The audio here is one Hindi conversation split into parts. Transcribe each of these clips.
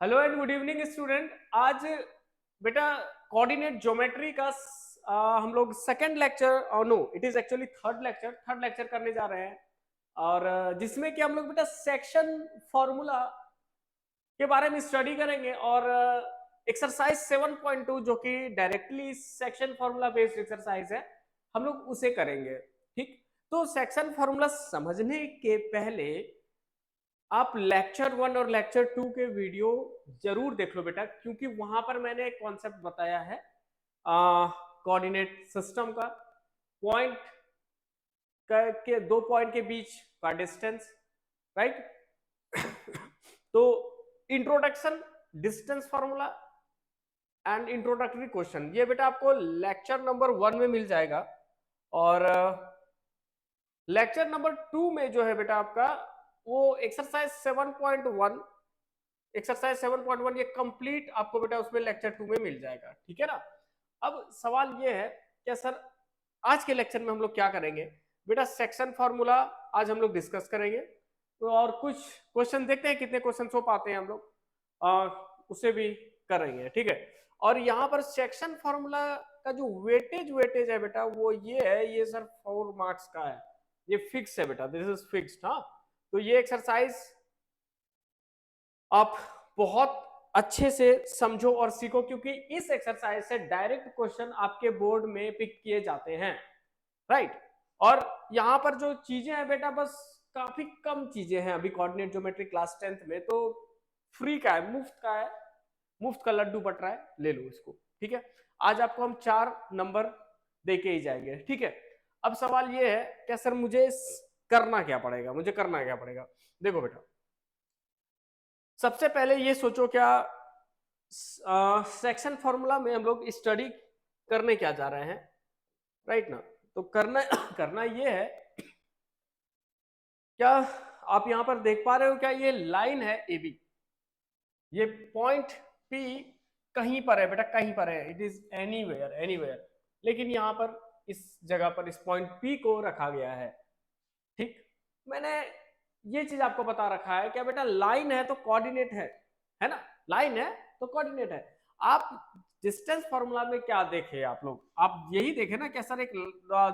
Hello and good evening student. आज बेटा कोऑर्डिनेट ज्योमेट्री का हम लोग second lecture no it is actually third lecture करने जा रहे हैं। और जिसमें कि हम लोग बेटा सेक्शन फॉर्मूला के बारे में स्टडी करेंगे और एक्सरसाइज 7.2 जो कि directly section formula based exercise है, हम लोग उसे करेंगे। ठीक, तो सेक्शन फॉर्मूला समझने के पहले आप लेक्चर 1 और लेक्चर 2 के वीडियो जरूर देख लो बेटा, क्योंकि वहां पर मैंने एक कॉन्सेप्ट बताया है कोऑर्डिनेट सिस्टम का। पॉइंट के दो पॉइंट के बीच का डिस्टेंस, राइट। तो introduction, distance formula and introductory question, ये बेटा आपको लेक्चर नंबर 1 में मिल जाएगा। और लेक्चर नंबर 2 में जो है बेटा आपका वो एक्सरसाइज 7.1, एक्सरसाइज 7.1 ये कंप्लीट आपको बेटा उसमें लेक्चर 2 में मिल जाएगा। ठीक है ना। अब सवाल ये है कि सर आज के लेक्चर में हम लोग क्या करेंगे बेटा, सेक्शन फॉर्मूला आज हम लोग डिस्कस करेंगे। तो और कुछ क्वेश्चन देखते हैं कितने क्वेश्चन हो पाते हैं हम लोग, उसे भी करेंगे। ठीक है। और यहाँ पर सेक्शन फॉर्मूला का जो वेटेज है बेटा वो ये है, ये सर 4 मार्क्स का है, ये फिक्स है बेटा, दिस इज फिक्स्ड। हाँ, तो ये एक्सरसाइज आप बहुत अच्छे से समझो और सीखो, क्योंकि इस एक्सरसाइज से डायरेक्ट क्वेश्चन आपके बोर्ड में पिक किए जाते हैं, राइट। और यहाँ पर जो चीजें हैं बेटा बस काफी कम चीजें हैं अभी कोऑर्डिनेट ज्योमेट्री क्लास 10th में, तो फ्री का है, मुफ्त का है, मुफ्त का लड्डू बट रहा है, ले लो इसको। ठीक है। आज आपको हम 4 नंबर दे के ही जाएंगे। ठीक है। अब सवाल ये है क्या सर मुझे करना क्या पड़ेगा, मुझे करना क्या पड़ेगा। देखो बेटा, सबसे पहले ये सोचो क्या सेक्शन फॉर्मूला में हम लोग स्टडी करने क्या जा रहे हैं, राइट ना। तो करना करना ये है, क्या आप यहां पर देख पा रहे हो, क्या ये लाइन है ए बी, ये पॉइंट पी कहीं पर है बेटा, कहीं पर है, इट इज एनीवेयर एनीवेयर, लेकिन यहां पर इस जगह पर इस पॉइंट पी को रखा गया है। ठीक, मैंने ये चीज आपको बता रखा है क्या बेटा, लाइन है तो कोऑर्डिनेट है ना, लाइन है तो कोऑर्डिनेट है। आप डिस्टेंस फॉर्मूला में क्या देखे आप लोग, आप यही देखे ना क्या सर एक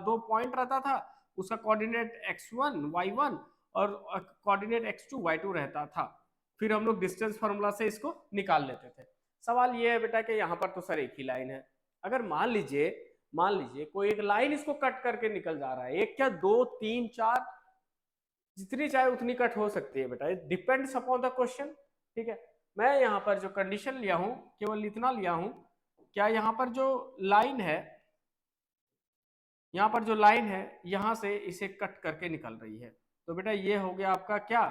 दो पॉइंट रहता था, उसका कोऑर्डिनेट x1 y1 और कोऑर्डिनेट x2 y2 रहता था, फिर हम लोग डिस्टेंस फॉर्मूला से इसको निकाल लेते थे। सवाल ये है बेटा कि यहाँ पर तो सर एक ही लाइन है, अगर मान लीजिए कोई एक लाइन इसको कट करके निकल जा रहा है, एक क्या, दो, तीन, चार, जितनी चाहे उतनी कट हो सकती है बेटा, it depends upon the question. ठीक है। मैं यहाँ पर जो कंडीशन लिया हूं केवल इतना लिया हूं, क्या यहाँ पर जो लाइन है, यहाँ पर जो लाइन है यहां से इसे कट करके निकल रही है, तो बेटा ये हो गया आपका क्या,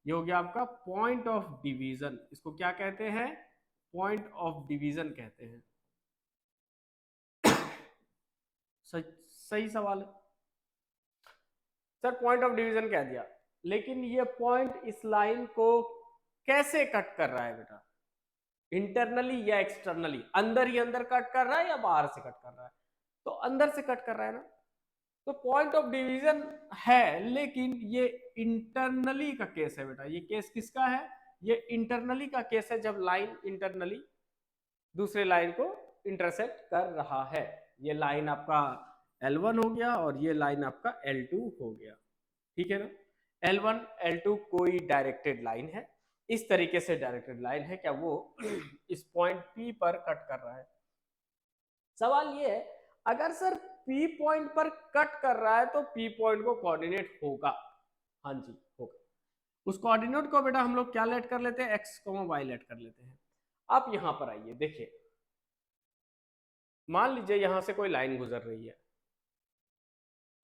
ये हो गया आपका पॉइंट ऑफ डिवीजन। इसको क्या कहते हैं, पॉइंट ऑफ डिवीजन कहते हैं। सही सही सवाल है सर, पॉइंट ऑफ डिवीजन कह दिया, लेकिन ये पॉइंट इस लाइन को कैसे कट कर रहा है बेटा, इंटरनली या एक्सटर्नली, अंदर ही अंदर कट कर रहा है या बाहर से कट कर रहा है, तो अंदर से कट कर रहा है ना, तो पॉइंट ऑफ डिवीजन है, लेकिन ये इंटरनली का केस है बेटा। ये केस किसका है, ये इंटरनली का केस है, जब लाइन इंटरनली दूसरे लाइन को इंटरसेक्ट कर रहा है। ये लाइन आपका L1 हो गया और ये लाइन आपका L2 हो गया। ठीक है ना। L1 L2 कोई डायरेक्टेड लाइन है, इस तरीके से डायरेक्टेड लाइन है, क्या वो इस पॉइंट P पर कट कर रहा है। सवाल ये है, अगर सर P पॉइंट पर कट कर रहा है तो P पॉइंट को कोऑर्डिनेट होगा, हाँ जी होगा। उस कोऑर्डिनेट को बेटा हम लोग क्या लेट कर लेते हैं, x, y लेट कर लेते हैं। आप यहां पर आइए, देखिए, मान लीजिए यहां से कोई लाइन गुजर रही है,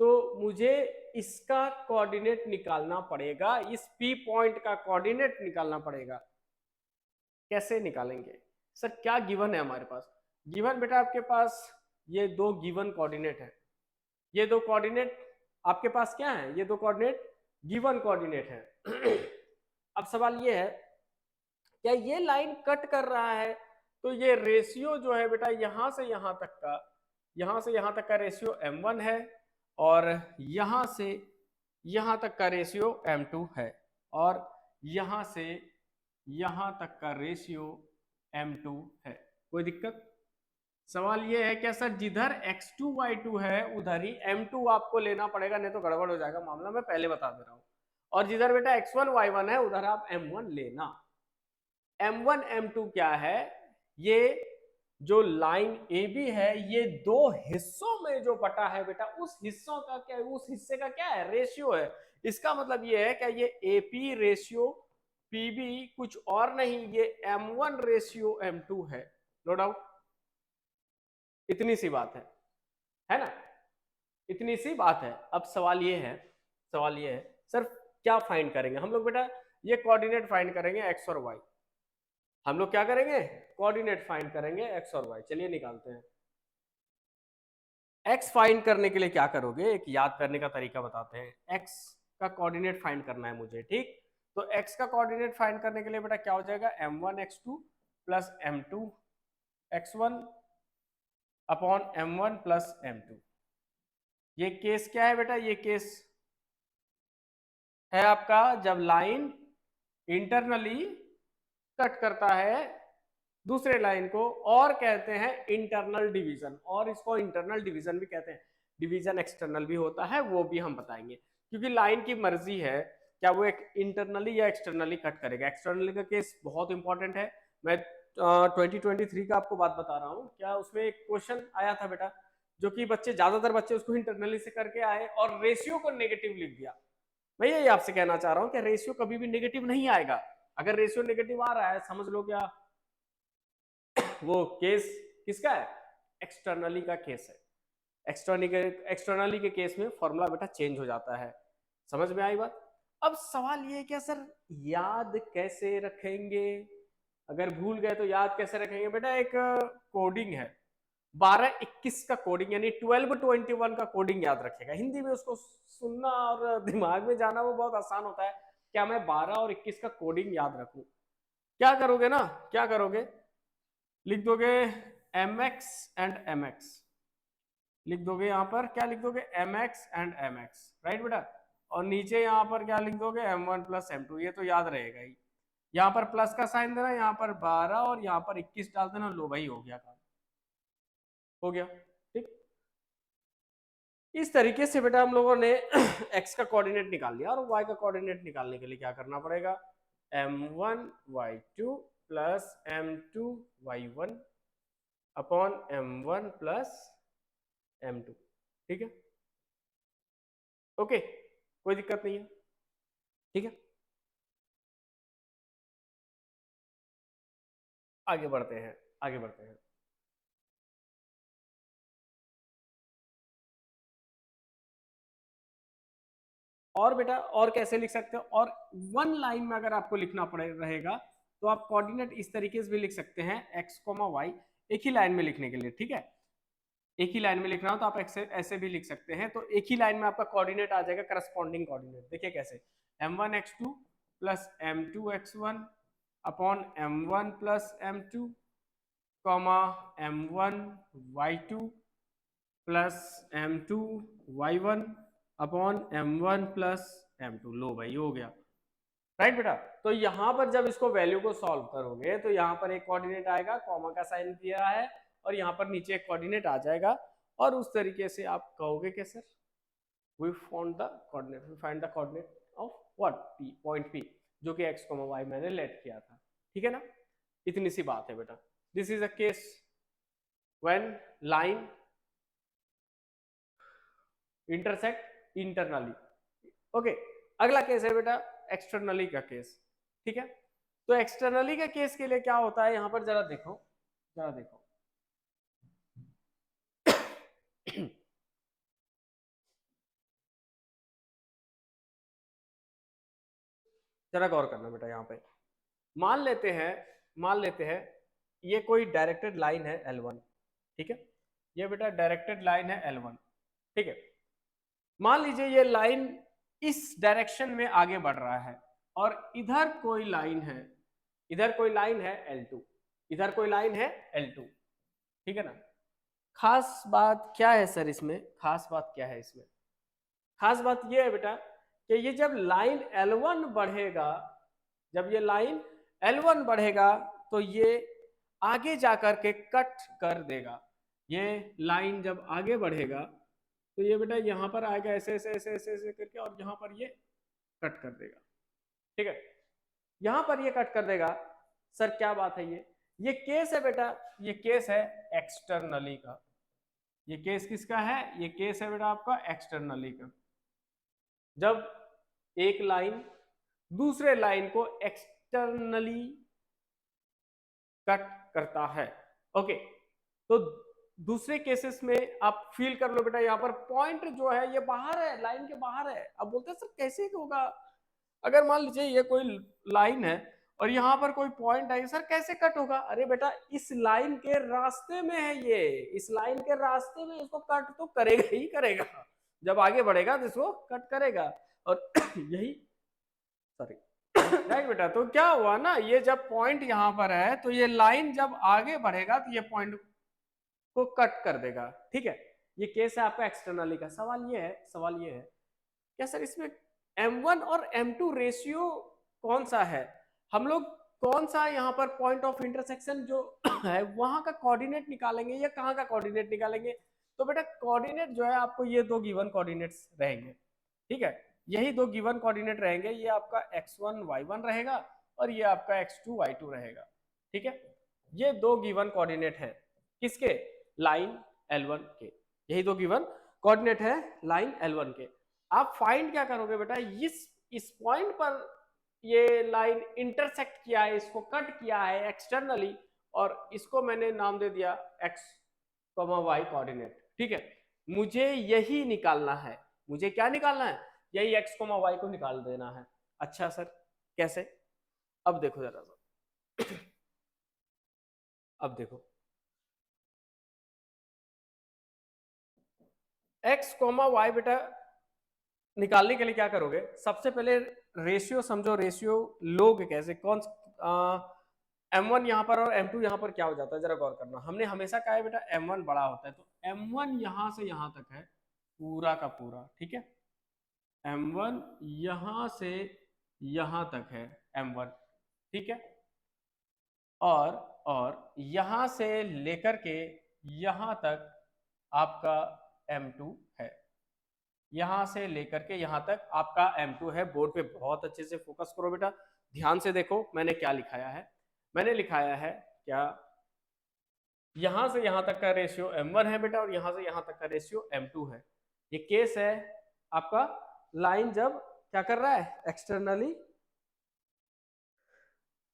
तो मुझे इसका कोऑर्डिनेट निकालना पड़ेगा, इस P पॉइंट का कोऑर्डिनेट निकालना पड़ेगा। कैसे निकालेंगे सर, क्या गिवन है हमारे पास, गिवन बेटा आपके पास ये दो गिवन कोऑर्डिनेट है, ये दो कोऑर्डिनेट आपके पास क्या है, ये दो कोऑर्डिनेट गिवन कोऑर्डिनेट है। अब सवाल ये है, क्या ये लाइन कट कर रहा है, तो ये रेशियो जो है बेटा यहां से यहां तक का, यहां से यहां तक का रेशियो m1 है, और यहां से यहां तक का रेशियो m2 है, और यहां से यहां तक का रेशियो m2 है। कोई दिक्कत? सवाल ये है क्या सर जिधर x2 y2 है उधर ही m2 आपको लेना पड़ेगा, नहीं तो गड़बड़ हो जाएगा मामला, मैं पहले बता दे रहा हूं। और जिधर बेटा x1 y1 है उधर आप m1 लेना। m1 m2 क्या है, ये जो लाइन AB है ये दो हिस्सों में जो बटा है बेटा, उस हिस्सों का क्या, उस हिस्से का क्या है, रेशियो है। इसका मतलब ये है क्या, ये AP रेशियो PB कुछ और नहीं, ये m1 रेशियो m2 है। नो डाउट, इतनी सी बात है ना, इतनी सी बात है। अब सवाल ये है, सवाल ये है सर क्या फाइंड करेंगे हम लोग बेटा, ये कोऑर्डिनेट फाइंड करेंगे x और y। हम लोग क्या करेंगे, कोऑर्डिनेट फाइंड करेंगे x और y। चलिए निकालते हैं। x फाइंड करने के लिए क्या करोगे, एक याद करने का तरीका बताते हैं। x का कोऑर्डिनेट फाइंड करना है मुझे, ठीक। तो x का कोऑर्डिनेट फाइंड करने के लिए बेटा क्या हो जाएगा, m1 x2 plus m2 x1 upon m1 plus m2। ये केस क्या है बेटा, ये केस है आपका जब लाइन इंटरनली कट करता है दूसरे लाइन को, और कहते हैं इंटरनल डिवीजन, और इसको इंटरनल डिवीजन भी कहते हैं। डिवीजन एक्सटर्नल भी होता है, वो भी हम बताएंगे, क्योंकि लाइन की मर्जी है क्या वो एक इंटरनली या एक्सटर्नली कट करेगा। एक्सटर्नली का केस बहुत इंपॉर्टेंट है। मैं 2023 का आपको बात बता रहा हूँ, क्या उसमें एक क्वेश्चन आया था बेटा, जो कि बच्चे ज्यादातर बच्चे उसको इंटरनली से करके आए और रेशियो को नेगेटिव लिख दिया। मैं यही आपसे कहना चाह रहा हूँ कि रेशियो कभी भी नेगेटिव नहीं आएगा। अगर रेशियो नेगेटिव आ रहा है समझ लो क्या वो केस किसका है, एक्सटर्नली का केस है। एक्सटर्नली के केस में फॉर्मूला बेटा चेंज हो जाता है। समझ में आई बात? अब सवाल ये है क्या सर याद कैसे रखेंगे, अगर भूल गए तो याद कैसे रखेंगे बेटा। एक कोडिंग है 12-21 का कोडिंग, यानी 12-21 का कोडिंग याद रखेगा। हिंदी में उसको सुनना और दिमाग में जाना वो बहुत आसान होता है। क्या मैं 12 और 21 का कोडिंग याद रखूं? क्या करोगे ना, क्या करोगे, लिख दोगे mx एंड mx, लिख दोगे यहां पर क्या लिख दोगे, mx एंड mx, राइट बेटा। और नीचे यहां पर क्या लिख दोगे, m1 प्लस m2, ये तो याद रहेगा ही। यहाँ पर प्लस का साइन देना, यहाँ पर 12 और यहाँ पर 21 डाल देना, लो भाई हो गया काम, हो गया, ठीक। इस तरीके से बेटा हम लोगों ने x का कोऑर्डिनेट निकाल लिया, और y का कोऑर्डिनेट निकालने के लिए क्या करना पड़ेगा, m1 y2 plus m2 y1 upon m1 plus m2, ठीक है, ओके, कोई दिक्कत नहीं है, ठीक है। आगे बढ़ते हैं, आगे बढ़ते हैं। और बेटा और कैसे लिख सकते हो, और वन लाइन में अगर आपको लिखना पड़े रहेगा तो आप कोऑर्डिनेट इस तरीके से भी लिख सकते हैं, x, y, एक ही लाइन में लिखने के लिए, ठीक है। एक ही लाइन में लिखना हो तो आप ऐसे भी लिख सकते हैं, तो एक ही लाइन में आपका कोऑर्डिनेट आ जाएगा, करस्पॉन्डिंग कोऑर्डिनेट। देखिए कैसे, m1 x2 plus m2 x1 upon m1 plus m2 comma m1 y2 plus m2 y1 upon m1 plus m2, लो भाई हो गया, राइट बेटा। तो यहां पर जब इसको वैल्यू को सॉल्व करोगे तो यहाँ पर एक कोऑर्डिनेट आएगा, कॉमा का साइन दिया है, और यहाँ पर नीचे एक कोऑर्डिनेट आ जाएगा, और उस तरीके से आप कहोगे कि sir we found the coordinate, we find the coordinate of what, P, point P, जो कि x, y मैंने लेट किया था, ठीक है ना। इतनी सी बात है बेटा। This is a case when line intersect internally, okay. अगला केस है बेटा एक्सटर्नली का केस, ठीक है। तो एक्सटर्नली के केस के लिए क्या होता है, यहां पर जरा देखो, जरा देखो जरा गौर करना बेटा। यहाँ पे मान लेते हैं, मान लेते हैं ये कोई डायरेक्टेड लाइन है L1, ठीक है, ये बेटा डायरेक्टेड लाइन है L1, ठीक है। मान लीजिए ये लाइन इस डायरेक्शन में आगे बढ़ रहा है, और इधर कोई लाइन है, इधर कोई लाइन है L2, इधर कोई लाइन है L2, ठीक है ना। खास बात क्या है सर इसमें, खास बात क्या है इसमें, खास बात ये है बेटा कि ये जब लाइन L1 बढ़ेगा, जब ये लाइन L1 बढ़ेगा तो ये आगे जाकर के कट कर देगा। ये लाइन जब आगे बढ़ेगा तो ये बेटा यहाँ पर आएगा ऐसे ऐसे ऐसे ऐसे ऐसे करके और यहाँ पर ये कट कर देगा। ठीक है, यहाँ पर ये कट कर देगा। सर क्या बात है, ये केस है बेटा, ये केस है एक्सटर्नली का। ये केस किसका है? ये केस है बेटा आपका एक्सटर्नली का। जब एक लाइन दूसरे लाइन को एक्सटर्नली कट करता है। ओके, तो दूसरे केसेस में आप फील कर लो बेटा, यहाँ पर पॉइंट जो है ये बाहर है, लाइन के बाहर है। अब बोलते हैं सर कैसे होगा? अगर मान लीजिए ये कोई लाइन है और यहाँ पर कोई पॉइंट है, सर कैसे कट होगा? अरे बेटा इस लाइन के रास्ते में है ये, इस लाइन के रास्ते में इसको कट तो करेगा ही करेगा। जब आगे बढ़ेगा तो इसको कट करेगा। और यही सॉरी राइट बेटा, तो क्या हुआ ना, ये जब पॉइंट यहाँ पर है तो ये लाइन जब आगे बढ़ेगा तो ये पॉइंट को कट कर देगा। ठीक है, ये केस है आपका एक्सटर्नली का। सवाल ये है क्या सर इसमें M1 और M2 रेशियो कौन सा है? हम लोग कौन सा यहाँ पर पॉइंट ऑफ इंटरसेक्शन जो है वहां का कोऑर्डिनेट निकालेंगे या कहाँ का कोऑर्डिनेट निकालेंगे? तो बेटा कोऑर्डिनेट जो है आपको ये दो गिवन कोऑर्डिनेट्स रहेंगे। ठीक है, यही दो गिवन कोऑर्डिनेट रहेंगे, ये आपका x1 y1 रहेगा और ये आपका x2 y2 रहेगा। ठीक है, ये दो गिवन कोऑर्डिनेट है किसके? लाइन L1 के। यही दो गिवन कोऑर्डिनेट है लाइन L1 के। आप फाइंड क्या करोगे बेटा, इस पॉइंट पर ये लाइन इंटरसेक्ट किया है, इसको कट किया है एक्सटर्नली, और इसको मैंने नाम दे दिया x, y कोऑर्डिनेट। ठीक है, मुझे यही निकालना है। मुझे क्या निकालना है? यही x, y को निकाल देना है। अच्छा सर कैसे? अब देखो जरा सा अब देखो x, y बेटा निकालने के लिए क्या करोगे? सबसे पहले रेशियो समझो। रेशियो लोग कैसे, कौन M1 यहाँ पर और M2 यहाँ पर क्या हो जाता है जरा गौर करना। हमने हमेशा कहा है बेटा M1 बड़ा होता है, तो M1 यहाँ से यहाँ तक है पूरा का पूरा। ठीक है, M1 यहाँ से यहाँ तक है M1। ठीक है, और यहाँ से लेकर के यहाँ तक आपका M2 है। यहां से लेकर के यहां तक आपका M2 है। बोर्ड पे बहुत अच्छे से फोकस करो बेटा, ध्यान से देखो मैंने क्या लिखाया है। मैंने लिखाया है क्या, यहां से यहां तक का रेशियो M1 है बेटा और यहां से यहां तक का रेशियो M2 है। ये केस है आपका लाइन जब क्या कर रहा है, एक्सटर्नली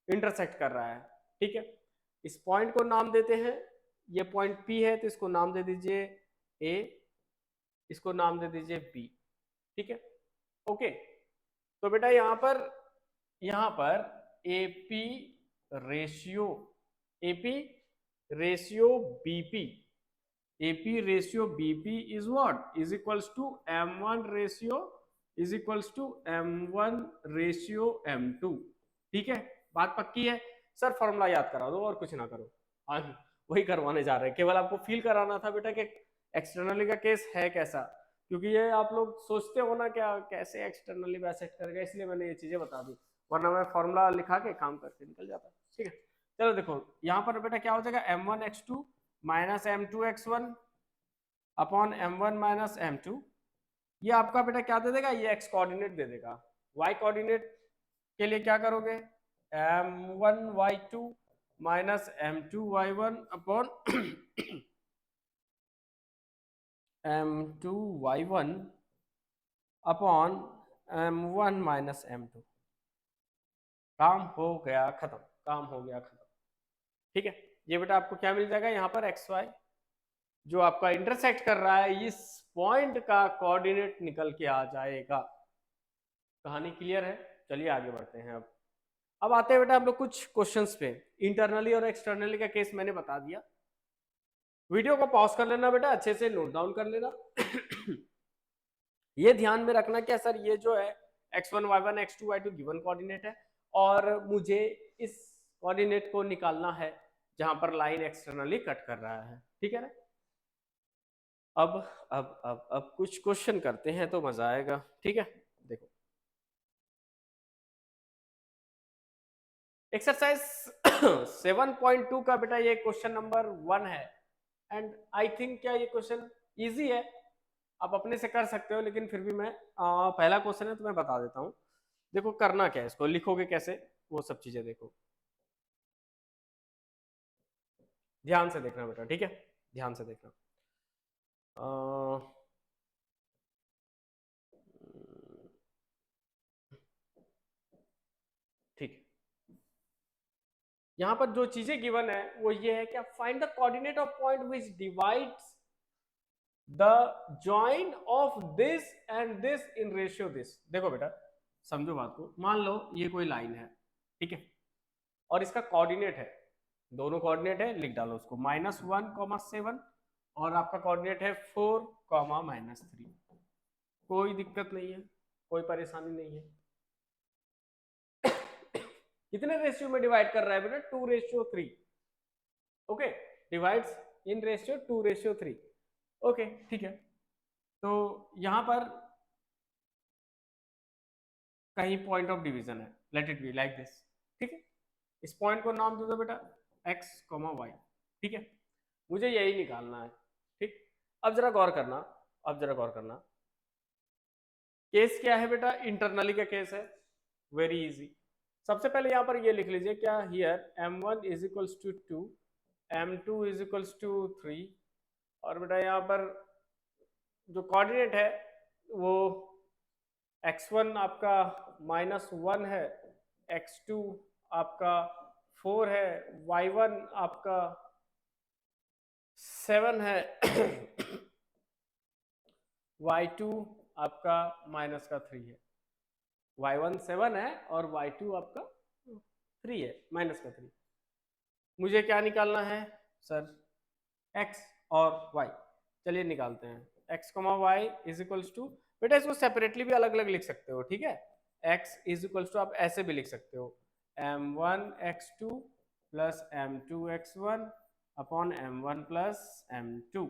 इंटरसेक्ट कर रहा है। ठीक है, इस पॉइंट को नाम देते हैं, ये पॉइंट P है तो इसको नाम दे दीजिए A, इसको नाम दे दीजिए B। ठीक है, ओके। तो बेटा यहाँ पर AP ratio BP is what, is equals to M1 ratio is equals to M1 ratio M2। ठीक है, बात पक्की है? सर फॉर्मूला याद करा दो और कुछ ना करो। हाँ, वही करवाने जा रहे हैं, केवल आपको फील कराना था बेटा कि एक्सटर्नली का केस है कैसा, क्योंकि ये आप लोग सोचते हो ना क्या कैसे एक्सटर्नली बाइसेक्ट करेगा, इसलिए मैंने ये चीजें बता दी, वरना मैं फॉर्मूला लिखा के काम करके निकल जाता। ठीक है, चलो देखो यहाँ पर बेटा क्या हो जाएगा, M1x2 minus M2x1 upon M1 minus M2। ये आपका बेटा क्या दे देगा, ये x कोऑर्डिनेट दे देगा। y कोऑर्डिनेट के लिए क्या करोगे, M1y2 minus M2y1 upon M2y1 upon M1 minus M2। काम हो गया खत्म, काम हो गया खत्म। ठीक है, ये बेटा आपको क्या मिल जाएगा, यहाँ पर XY जो आपका इंटरसेक्ट कर रहा है इस पॉइंट का कोऑर्डिनेट निकल के आ जाएगा। कहानी क्लियर है? चलिए आगे बढ़ते हैं। अब आते हैं बेटा हम लोग कुछ क्वेश्चंस पे। इंटरनली और एक्सटर्नली का केस मैंने बता दिया। वीडियो को पॉज कर लेना बेटा, अच्छे से नोट डाउन कर लेना। ये ध्यान में रखना क्या सर, ये जो है x1 y1 x2 y2 given coordinate है और मुझे इस कोऑर्डिनेट को निकालना है जहां पर लाइन एक्सटर्नली कट कर रहा है। ठीक है ना? अब कुछ क्वेश्चन करते हैं तो मजा आएगा। ठीक है, देखो एक्सरसाइज 7.2 का बेटा ये क्वेश्चन नंबर 1 है एंड आई थिंक क्या ये क्वेश्चन इजी है, आप अपने से कर सकते हो, लेकिन फिर भी मैं पहला क्वेश्चन है तो मैं बता देता हूँ। देखो करना क्या है, इसको लिखोगे कैसे वो सब चीजें देखो, ध्यान से देखना बेटा, ठीक है, ध्यान से देखना। ठीक है, यहां पर जो चीजें गिवन है वो ये है कि find the coordinate of point which divides the join of this and this in ratio this. देखो बेटा समझो बात को, मान लो ये कोई लाइन है, ठीक है, और इसका कोऑर्डिनेट है, दोनों कोऑर्डिनेट है, लिख डालो उसको -1,7 और आपका कोऑर्डिनेट है 4,-3। कोई दिक्कत नहीं है, कोई परेशानी नहीं है। कितने रेशियो में डिवाइड कर रहा है बेटा? 2:3। Okay, divides in ratio 2:3। Okay ठीक है, तो यहां पर कहीं पॉइंट ऑफ डिवीजन है, let it be like this, ठीक है। इस पॉइंट को नाम दे दो बेटा x, y, ठीक है, मुझे यही निकालना है, ठीक। अब जरा गौर करना, अब जरा गौर करना, केस क्या है बेटा? इंटरनली का केस है, वेरी इजी। सबसे पहले यहां पर ये लिख लीजिए क्या, here m1 is equals to 2, m2 is equals to 3, और बेटा यहाँ पर जो कोऑर्डिनेट है वो x1 आपका -1 है, x2 आपका 4 है, y1 आपका 7 है, y2 आपका -3 है। y1 7 है और y2 आपका 3 है, -3। मुझे क्या निकालना है सर? x और y। चलिए निकालते हैं। x, y is equals to, बेटा इसको सेपरेटली भी अलग अलग लिख सकते हो, ठीक है। x इज इक्वल्स टू आप ऐसे भी लिख सकते हो, m1x2 plus m2x1 upon m1 plus m2।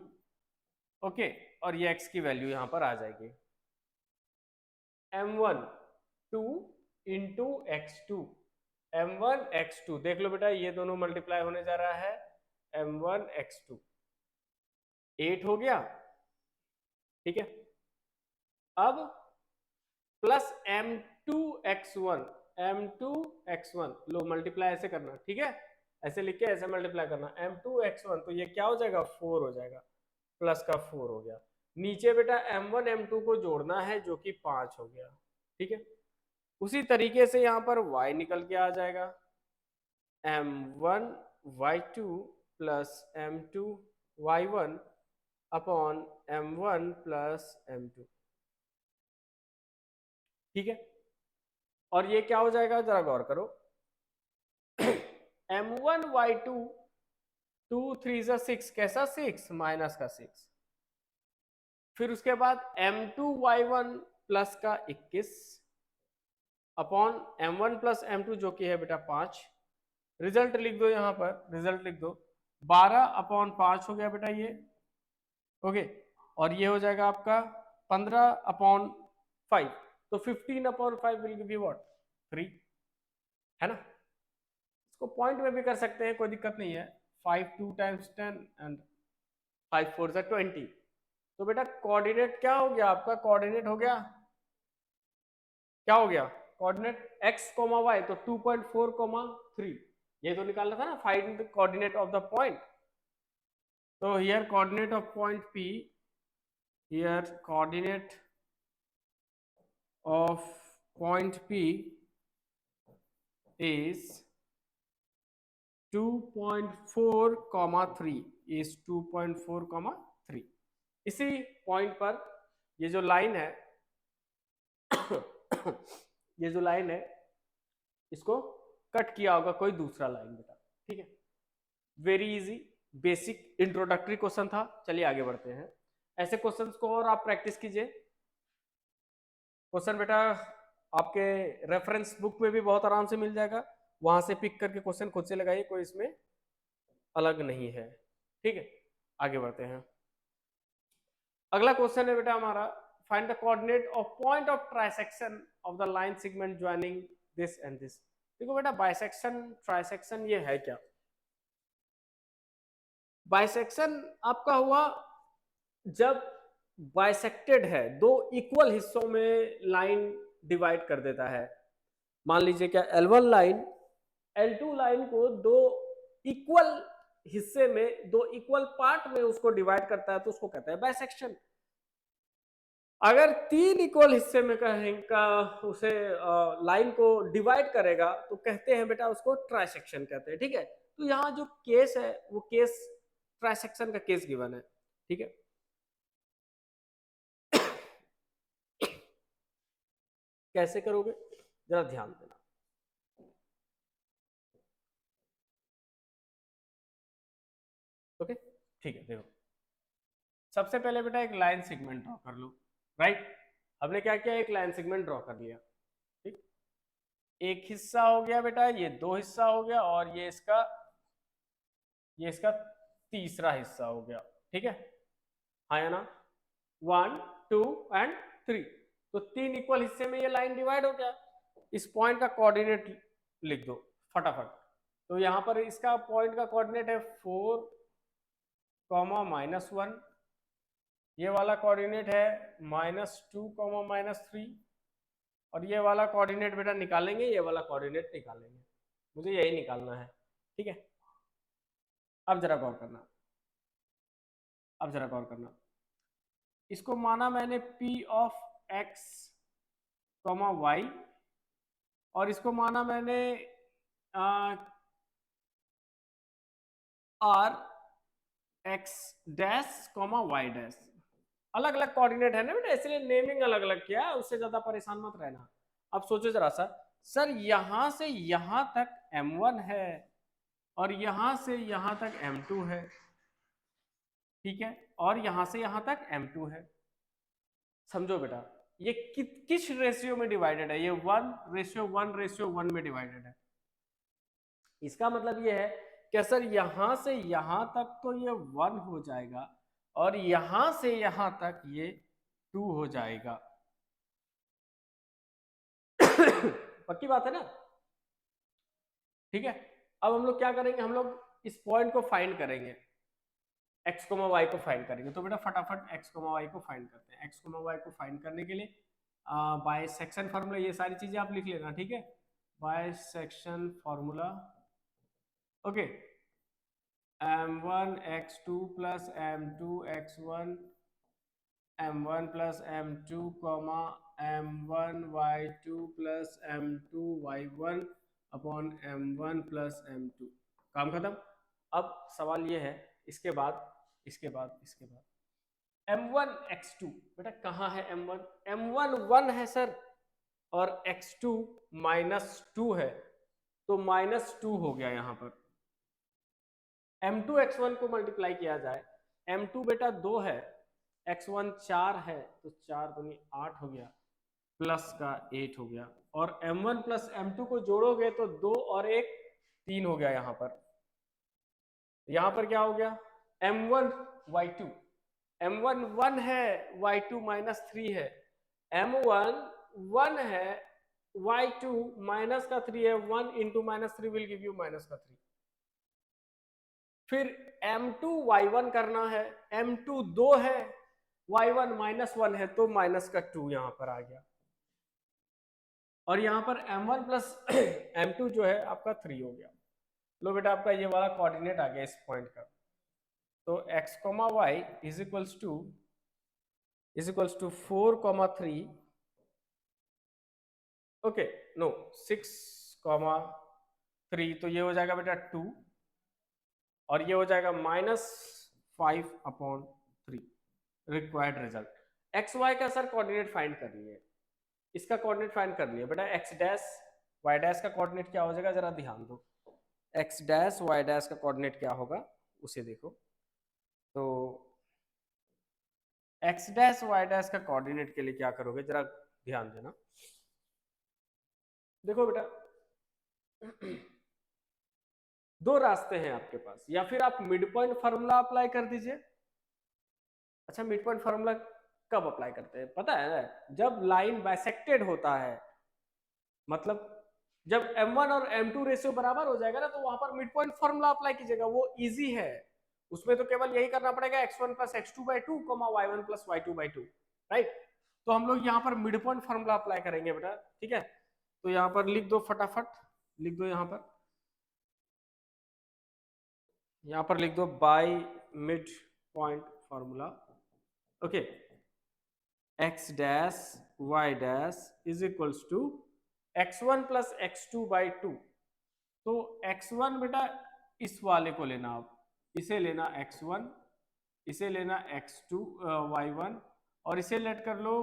Okay, और ये x की वैल्यू यहां पर आ जाएगी m1 2 into x2, m1 x2, देख लो बेटा ये दोनों मल्टीप्लाई होने जा रहा है, m1 x2 8 हो गया, ठीक है। अब प्लस m2x1, m2x1 लो मल्टीप्लाई ऐसे करना, ठीक है, ऐसे लिख के ऐसे मल्टीप्लाई करना, m2x1 तो ये क्या हो जाएगा 4 हो जाएगा, प्लस का 4 हो गया। नीचे बेटा m1 m2 को जोड़ना है जो कि 5 हो गया, ठीक है। उसी तरीके से यहां पर y निकल के आ जाएगा, m1 y2 plus m2 y1 upon m1 plus m2, ठीक है। और ये क्या हो जाएगा जरा गौर करो, m1 y2 2 3 6, कैसा 6 माइनस का 6, फिर उसके बाद m2 y1 प्लस का 21 अपॉन m1 प्लस m2 जो कि है बेटा 5। रिजल्ट लिख दो यहां पर, रिजल्ट लिख दो 12/5 हो गया बेटा ये, ओके। और ये हो जाएगा आपका 15/5, तो 15/5 विल गिव यू व्हाट 3, है ना। इसको पॉइंट में भी कर सकते हैं, कोई दिक्कत नहीं है। 5 2 टाइम्स 10 एंड 5 4 जा 20, तो बेटा कोऑर्डिनेट क्या हो गया आपका? कोऑर्डिनेट हो गया, क्या हो गया कोऑर्डिनेट x, y, तो 2.4, 3, ये तो निकालना था ना, find the coordinate of the point. तो here coordinate of point P, here coordinate of point P is 2.4, 3 is 2.4, 3। इसी पॉइंट पर ये जो लाइन है ये जो लाइन है इसको कट किया होगा कोई दूसरा लाइन बेटा, ठीक है। Very easy basic introductory question था। चलिए आगे बढ़ते हैं, ऐसे क्वेश्चंस को और आप प्रैक्टिस कीजिए। क्वेश्चन बेटा आपके रेफरेंस बुक में भी बहुत आराम से मिल जाएगा, वहां से पिक करके क्वेश्चन खुद से लगाइए, कोई इसमें अलग नहीं है, ठीक है। आगे बढ़ते हैं, अगला क्वेश्चन है बेटा हमारा, find the coordinate of point of trisection of the line segment joining this and this. देखो बेटा बाइसेक्शन ट्राइसेक्शन ये है क्या? बाइसेक्शन आपका हुआ जब बाइसेक्टेड है, दो इक्वल हिस्सों में लाइन डिवाइड कर देता है। मान लीजिए क्या L1 लाइन L2 लाइन को दो इक्वल हिस्से में, दो इक्वल पार्ट में उसको डिवाइड करता है तो उसको कहते हैं बाइसेक्शन। अगर तीन इक्वल हिस्से में कहेंगे उसे लाइन को डिवाइड करेगा तो कहते हैं बेटा उसको ट्राइसेक्शन कहते हैं। ठीक है, तो यहाँ जो केस है वो केस ट्राइसेक्शन का केस गिवन है। ठीक है, कैसे करोगे जरा ध्यान देना। ओके ठीक है, देखो सबसे पहले बेटा एक लाइन सेगमेंट ड्रॉ कर लो। राइट, हमने क्या किया, एक लाइन सेगमेंट ड्रॉ कर लिया। ठीक, एक हिस्सा हो गया बेटा, ये दो हिस्सा हो गया, और ये इसका तीसरा हिस्सा हो गया। ठीक है, हाँ या ना, 1 2 एंड 3, तो तीन इक्वल हिस्से में ये लाइन डिवाइड हो गया। इस पॉइंट का कोऑर्डिनेट लिख दो फटाफट। तो यहाँ पर इसका पॉइंट का कोऑर्डिनेट है 4, -1, ये वाला कोऑर्डिनेट है -2, -3, और ये वाला कोऑर्डिनेट बेटा निकालेंगे, ये वाला कोऑर्डिनेट निकालेंगे, मुझे यही निकालना है। ठीक है, अब जरा गौर करना, अब जरा गौर करना, इसको माना मैंने P ऑफ x, y, और इसको माना मैंने R x dash, y dash. अलग अलग कोऑर्डिनेट है ना बेटा, इसलिए नेमिंग अलग अलग किया, उससे ज्यादा परेशान मत रहना। अब सोचो जरा सा, सर यहां से यहां तक M1 है और यहां से यहां तक M2 है। ठीक है, और यहां से यहां तक M2 है। समझो बेटा ये किस रेशियो में डिवाइडेड है, ये 1:1:1 में डिवाइडेड है। इसका मतलब ये है कि सर यहां से यहां तक तो ये 1 हो जाएगा और यहां से यहां तक ये 2 हो जाएगा। पक्की बात है ना? ठीक है, अब हम लोग क्या करेंगे, हम लोग इस पॉइंट को फाइंड करेंगे, x, y को फाइंड करेंगे। तो बेटा फटाफट x, y को फाइंड करते हैं। x, y को फाइंड करने के लिए बाइसेक्शन फार्मूला, ये सारी चीजें आप लिख लेना। ठीक है, bisection formula, okay, m1 x2 plus m2 x1, m1 plus m2 m1 y2 plus m2 y1 upon m1 plus m2। काम खत्म। अब सवाल ये है, इसके बाद m1 x2 बेटा कहाँ है m1? m1 1 है सर, और x2 -2 है, तो -2 हो गया यहाँ पर। m2 x1 को मल्टीप्लाई किया जाए, m2 बेटा 2 है, x1 4 है, तो 4 दूनी 8 हो गया, प्लस का 8 हो गया, और m1 प्लस m2 को जोड़ोगे तो 2 और 1 3 हो गया। यहाँ पर क्या हो गया, m1 y2, m1 1 है, y2 -3 है, m1 1 है, y2 -3 है, 1 into -3 will give you -3। फिर m2 y1 करना है, m2 2 है, y1 -1 है, तो -2 यहां पर आ गया, और यहां पर m1 प्लस m2 जो है आपका 3 हो गया। लो बेटा आपका ये वाला कोऑर्डिनेट आ गया इस पॉइंट का। तो x, y is equals to 4, 3, okay, no 6, 3, तो ये हो जाएगा बेटा 2, और ये हो जाएगा -5/3। रिक्वायर्ड रिजल्ट एक्स वाई का सर कोऑर्डिनेट फाइंड कर लिए, इसका कोऑर्डिनेट फाइंड कर लिया बेटा। एक्स डैश वाई डैश का कोऑर्डिनेट क्या हो जाएगा, जरा ध्यान दो। एक्स डैश वाई डैश का कोऑर्डिनेट क्या होगा उसे देखो। तो एक्स डैश वाई डैश का कोऑर्डिनेट के लिए क्या करोगे, जरा ध्यान देना। देखो बेटा दो रास्ते हैं आपके पास, या फिर आप मिड पॉइंट फार्मूला अप्लाई कर दीजिए। अच्छा, मिड पॉइंट फार्मूला कब अप्लाई करते हैं पता है? जब लाइन बाइसेक्टेड होता है, मतलब जब m1 और m2 रेशियो बराबर हो जाएगा ना, तो वहां पर मिड पॉइंट फॉर्मूला अप्लाई कीजिएगा, वो इजी है। उसमें तो केवल यही करना पड़ेगा x1 plus x2/2 y1 plus y2/2, right. तो हम लोग यहाँ पर मिड पॉइंट फॉर्मूला अप्लाई करेंगे बेटा, ठीक है। तो यहाँ पर लिख दो, फटाफट लिख दो, यहाँ पर लिख दो by mid point formula. Okay, x dash y dash is equals to x1 plus x2/2। तो x1 बेटा इस वाले को लेना, आप इसे लेना x1, इसे लेना x2 y1, और इसे लेट कर लो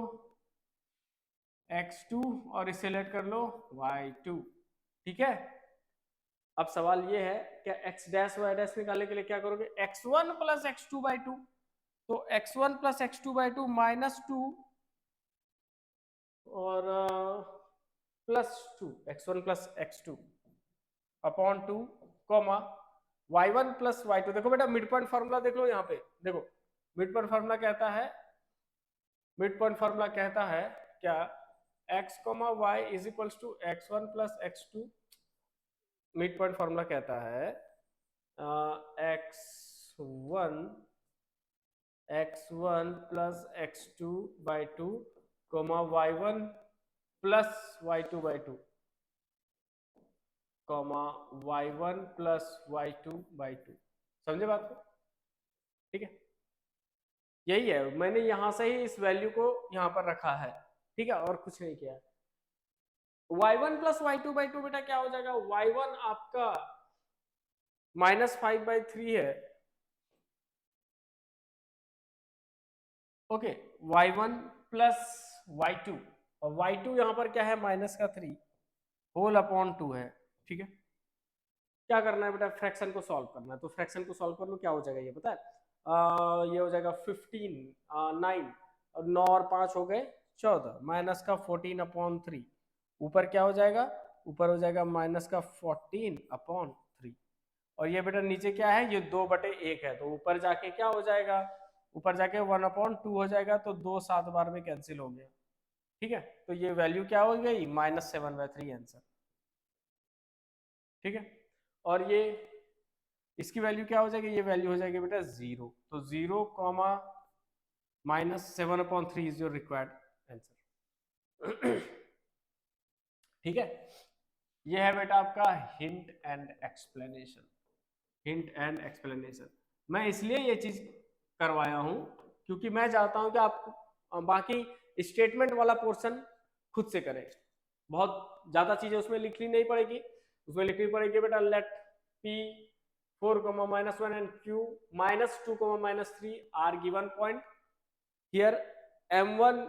x2, और इसे लेट कर लो y2, ठीक है। अब सवाल ये है, क्या x डैश y डैश निकालने के लिए क्या करोगे, x1 प्लस x2/2। तो x1 प्लस x2/2 -2 और +2, x1 plus x2 upon 2 comma y1 plus y2। देखो बेटा मिड पॉइंट फॉर्मूला देख लो, यहाँ पे देखो मिड पॉइंट फॉर्मूला कहता है, मिड पॉइंट फॉर्मूला कहता है क्या, x comma y is equals to x1 plus x2। Mid point formula कहता है x1 plus x2/2 comma y1 plus y2/2 comma y1 plus y2/2। समझे बात को, ठीक है। यही है, मैंने यहां से ही इस वैल्यू को यहां पर रखा है, ठीक है, और कुछ नहीं किया। y1 प्लस y2/2 बेटा क्या हो जाएगा, y1 आपका -5/3 है, ओके, y1 प्लस y2, और y2 यहां पर क्या है, -3 होल अपॉन 2 है, ठीक है। क्या करना है बेटा, फ्रैक्शन को सॉल्व करना है। तो फ्रैक्शन को सॉल्व कर लो, क्या हो जाएगा ये पता है, ये हो जाएगा 15 9 और 9 और 5 हो गए 14, माइनस का 14/3, ऊपर क्या हो जाएगा, ऊपर हो जाएगा माइनस का 14/3, और ये बेटा नीचे क्या है, ये 2/1 है, तो ऊपर जाके क्या हो जाएगा, ऊपर जाके 1/2 हो जाएगा, तो 2 7 बार में कैंसिल हो गया, ठीक है। तो ये वैल्यू क्या हो गई, -7/3 आंसर, ठीक है। और ये इसकी वैल्यू क्या हो जाएगी, ये वैल्यू हो जाएगी बेटा 0। तो 0 comma -7/3 is your required answer, ठीक है। ये है बेटा आपका hint and explanation, hint and explanation. मैं इसलिए ये चीज करवाया हूं क्योंकि मैं चाहता हूं कि आप बाकी स्टेटमेंट वाला पोर्शन खुद से करें, बहुत ज्यादा चीजें उसमें लिखनी नहीं पड़ेगी। उसमें लिखनी पड़ेगी बेटा late p 4, -1 and q -2, -3 are given point here m1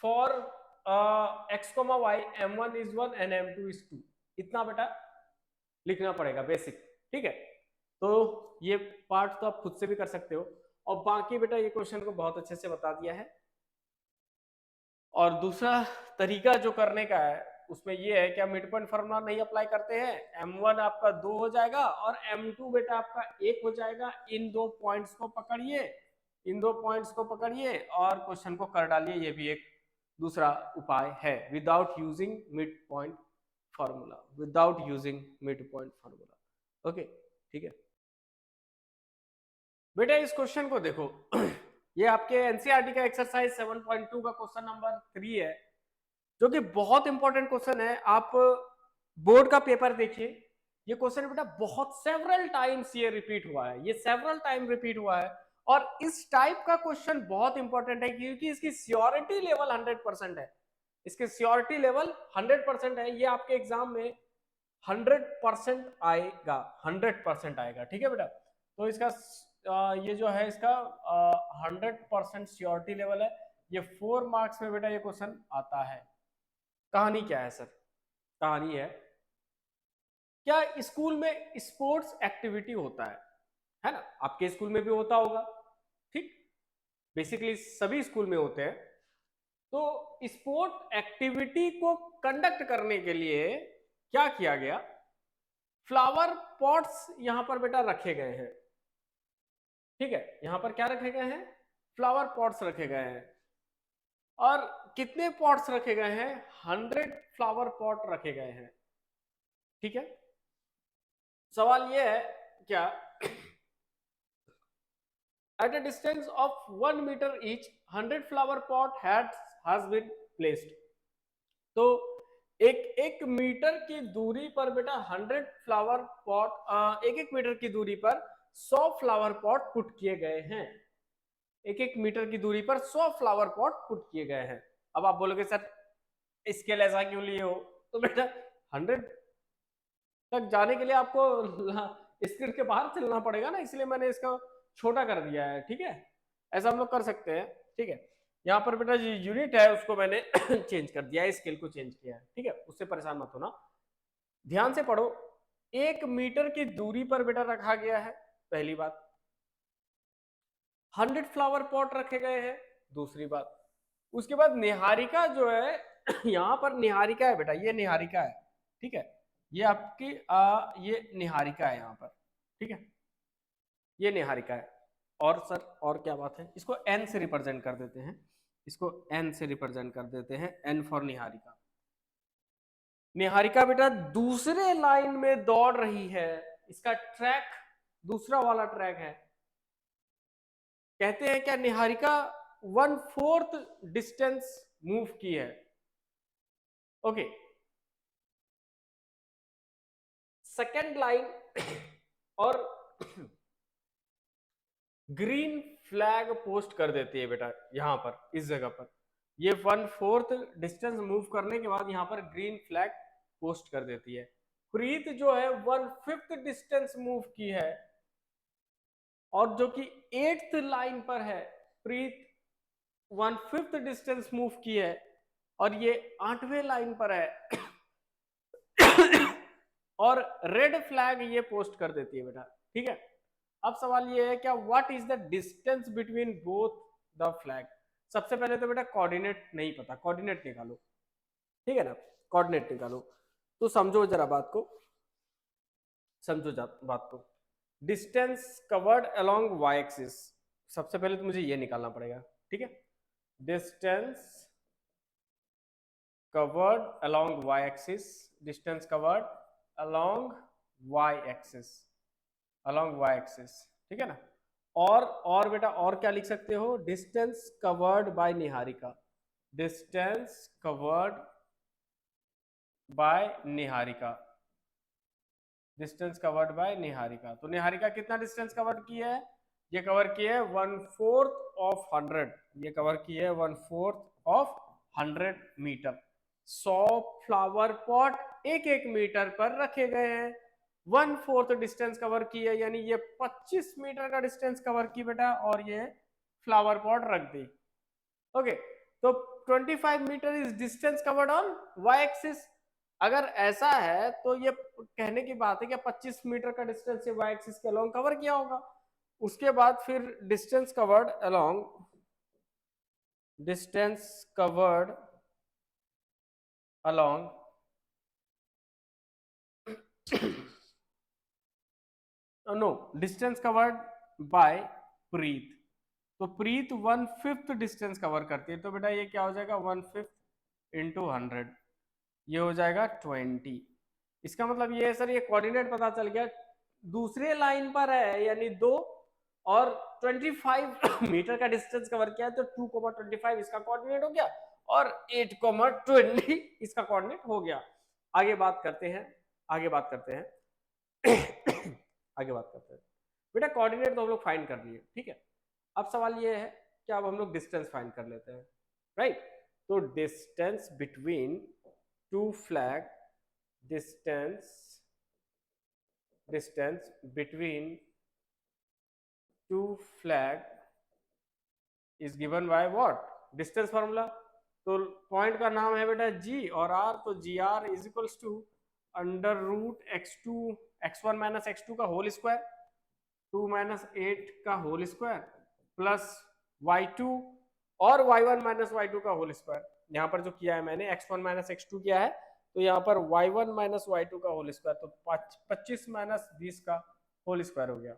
for x, y m1 is 1 and m2 is 2, इतना बेटा लिखना पड़ेगा बेसिक, ठीक है। तो ये पार्ट तो आप खुद से भी कर सकते हो, और बाकी बेटा ये क्वेश्चन को बहुत अच्छे से बता दिया है। और दूसरा तरीका जो करने का है उसमें ये है, क्या मिड पॉइंट फार्मूला नहीं अप्लाई करते हैं, m1 आपका 2 हो जाएगा और m2 बेटा आपका 1 हो जाएगा। इन दो पॉइंट्स को पकड़िए, इन दो पॉइंट्स को पकड़िए और क्वेश्चन को कर डालिए, ये भी एक दूसरा उपाय है, without using mid point formula, without using mid point formula, okay, ठीक है। बेटा इस क्वेश्चन को देखो, ये आपके एनसीईआरटी का एक्सरसाइज 7.2 का क्वेश्चन नंबर 3 है, जो कि बहुत इंपॉर्टेंट क्वेश्चन है। आप बोर्ड का पेपर देखिए, ये क्वेश्चन बेटा बहुत सेवरल टाइम्स ये रिपीट हुआ है, ये सेवरल टाइम रिपीट हुआ है, और इस टाइप का क्वेश्चन बहुत इंपॉर्टेंट है क्योंकि इसकी श्योरिटी लेवल 100% है, इसके श्योरिटी लेवल 100% है। ये आपके एग्जाम में 100% आएगा, 100% आएगा, ठीक है बेटा। तो इसका ये जो है इसका 100% श्योरिटी लेवल है। ये 4 मार्क्स में बेटा ये क्वेश्चन आता है। कहानी क्या है सर, कहानी है क्या, स्कूल में स्पोर्ट्स एक्टिविटी होता है ना, आपके स्कूल में भी होता होगा, ठीक, बेसिकली सभी स्कूल में होते हैं। तो स्पोर्ट एक्टिविटी को कंडक्ट करने के लिए क्या किया गया, फ्लावर पॉट्स यहां पर बेटा रखे गए हैं, ठीक है। यहां पर क्या रखे गए हैं, फ्लावर पॉट्स रखे गए हैं, और कितने पॉट्स रखे गए हैं, 100 फ्लावर पॉट रखे गए हैं। ठीक है, सवाल ये है क्या, at a distance of 1 meter each 100 flower pot has been placed। तो एक मीटर की दूरी पर बेटा 100 फ्लावर पॉट, एक मीटर की दूरी पर 100 फ्लावर पॉट पुट किए गए हैं। एक मीटर की दूरी पर 100 फ्लावर पॉट पुट किए गए हैं। अब आप बोलोगे सर स्केल ऐसा क्यों लिए हो, तो बेटा 100 तक जाने के लिए आपको स्क्रीन के बाहर चलना पड़ेगा ना, इसलिए मैंने इसका छोटा कर दिया है। ठीक है, ऐसा हम लोग कर सकते हैं। ठीक है, यहाँ पर बेटा जो यूनिट है उसको मैंने चेंज कर दिया है, स्केल को चेंज किया है। ठीक है, उससे परेशान मत होना, ध्यान से पढ़ो। 1 मीटर की दूरी पर बेटा रखा गया है, पहली बात। 100 फ्लावर पॉट रखे गए हैं, दूसरी बात। उसके बाद निहारिका जो है यहाँ पर निहारिका है बेटा, ये निहारिका है। ठीक है, ये आपकी ये निहारिका है यहाँ पर। ठीक है, ये निहारिका है। और सर और क्या बात है, इसको एन से रिप्रेजेंट कर देते हैं, इसको एन से रिप्रेजेंट कर देते हैं, एन फॉर निहारिका। निहारिका बेटा दूसरे लाइन में दौड़ रही है, इसका ट्रैक दूसरा वाला ट्रैक है। कहते हैं क्या निहारिका 1/4 डिस्टेंस मूव की है। ओके, सेकेंड लाइन और ग्रीन फ्लैग पोस्ट कर देती है बेटा यहां पर, इस जगह पर। ये 1/4 डिस्टेंस मूव करने के बाद यहां पर ग्रीन फ्लैग पोस्ट कर देती है। प्रीत जो है 1/5 डिस्टेंस मूव की है, और जो कि 8th लाइन पर है। प्रीत 1/5 डिस्टेंस मूव की है, और ये 8वें लाइन पर है और रेड फ्लैग ये पोस्ट कर देती है बेटा। ठीक है, अब सवाल ये है क्या, what is the distance between both the flag. सबसे पहले तो बेटा कोऑर्डिनेट नहीं पता, कोऑर्डिनेट निकालो। ठीक है ना, कोऑर्डिनेट निकालो। तो समझो जरा बात को, समझो बात को। Distance covered along Y axis, सबसे पहले तो मुझे ये निकालना पड़ेगा। ठीक है, distance covered along Y axis, distance covered along Y axis, along Y axis. ठीक है ना, और बेटा और क्या लिख सकते हो, distance covered bye Niharika, distance covered bye Niharika, distance covered bye Niharika. तो निहारिका कितना डिस्टेंस कवर की है, ये कवर की है 1/4 ऑफ 100, ये कवर की है 1/4 ऑफ 100 मीटर। 100 फ्लावर पॉट एक मीटर पर रखे गए हैं, 1/4 डिस्टेंस कवर की है, यानी ये 25 मीटर का डिस्टेंस कवर की बेटा, और ये फ्लावर पॉट रख दी। ओके, तो 25 metre is distance covered on Y axis. अगर ऐसा है तो ये कहने की बात है कि 25 मीटर का डिस्टेंस वाई एक्सिस के अलोंग कवर किया होगा। उसके बाद फिर distance covered along, distance covered along no, distance covered by Preet. तो प्रीत 1/5 डिस्टेंस कवर करती है, तो बेटा ये क्या हो जाएगा 1/5 इंटू 100, ये हो जाएगा 20। इसका मतलब ये है सर, ये कोऑर्डिनेट पता चल गया, दूसरे लाइन पर है यानी 2, और 25 मीटर का डिस्टेंस कवर किया है, तो 2,25 इसका कोऑर्डिनेट हो गया, और 8,20 इसका कोऑर्डिनेट हो गया। आगे बात करते हैं, आगे बात करते हैं आगे बात करते हैं। बेटा कोऑर्डिनेट तो हम लोग फाइंड कर लिए, ठीक है। अब सवाल ये है कि अब हम लोग डिस्टेंस फाइंड कर लेते हैं, राइट। तो distance between two flag, distance between two flag is given by what, distance formula. तो पॉइंट का नाम है बेटा जी और आर, तो G R is equals to under root x1 minus x2 का होल स्क्वायर, 2 माइनस 8 का होल स्क्वायर, प्लस y2 और y1 माइनस y2 का होल स्क्वायर। यहाँ पर जो किया है मैंने x1 माइनस x2 किया है, तो यहाँ पर y1 माइनस y2 का होल स्क्वायर, तो 25 माइनस 20 का होल स्क्वायर हो गया।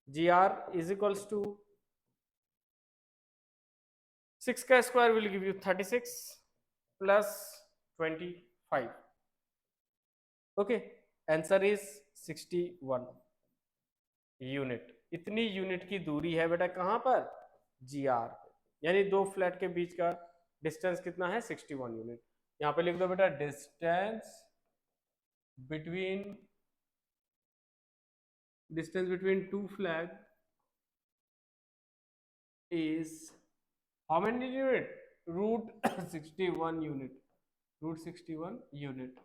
जी आर इज इक्वल्स टू 6 का square will give you 36 plus 25। Okay, answer is 61 unit. इतनी यूनिट की दूरी है बेटा कहां पर, GR पे, यानी दो फ्लैट के बीच का डिस्टेंस कितना है, 61 यूनिट। यहां पे लिख दो बेटा distance between two flag is how many unit, root 61 unit, root 61 unit.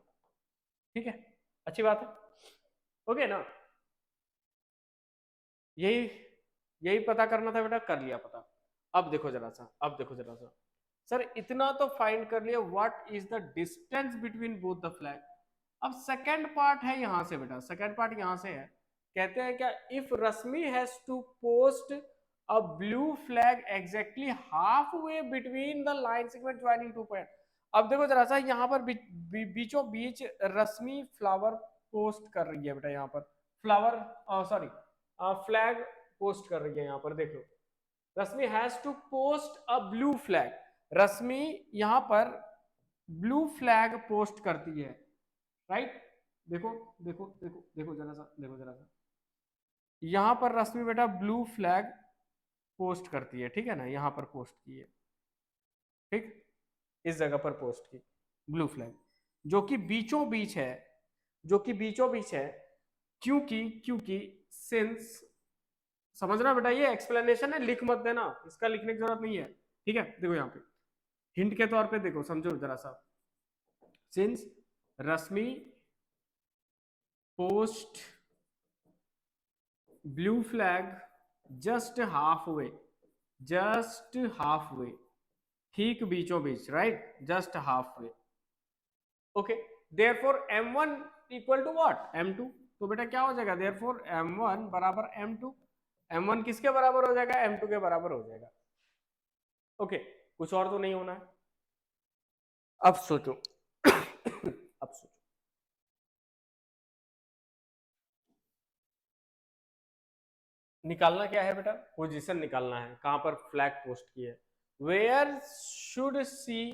ठीक है, अच्छी बात है, ओके ना। यही यही पता करना था बेटा, कर लिया पता। अब देखो जरा सा, सर इतना तो फाइंड कर लिया, what is the distance between both the flag. अब सेकंड पार्ट है यहां से बेटा, सेकंड पार्ट यहां से है, कहते हैं क्या, if Rashmi has to post a blue flag exactly half way between the line segment joining two point. अब देखो जरा सा यहाँ पर बीचों बीच रश्मि फ्लावर पोस्ट कर रही है बेटा, यहाँ पर फ्लावर, सॉरी फ्लैग पोस्ट कर रही है यहाँ पर, देखो Rashmi has to post a blue flag, Rashmi यहाँ पर ब्लू फ्लैग पोस्ट करती है, राइट। देखो देखो देखो देखो जरा सा, देखो जरा सा, यहां पर रश्मि बेटा ब्लू फ्लैग पोस्ट करती है, ठीक है ना, यहां पर पोस्ट की है, ठीक, इस जगह पर पोस्ट की ब्लू फ्लैग, जो कि बीचों बीच है, जो कि बीचों बीच है, क्योंकि क्योंकि सिंस, समझना बेटा, ये एक्सप्लेनेशन है, लिख मत देना, इसका लिखने की जरूरत नहीं है, ठीक है। देखो यहाँ पे हिंट के तौर पे देखो, समझो जरा सा, since Rashmi post blue flag just half way, just half way, ठीक बीचों बीच, right, just half way, okay. Therefore m1 equal to what, m2, तो बेटा क्या हो जाएगा, देयरफॉर m1 बराबर m2, m1 किसके बराबर हो जाएगा, m2 के बराबर हो जाएगा, ओके। कुछ और तो नहीं होना है। अब सोचो अब सोचो, निकालना क्या है बेटा, पोजीशन निकालना है, कहां पर फ्लैग पोस्ट की है, where should she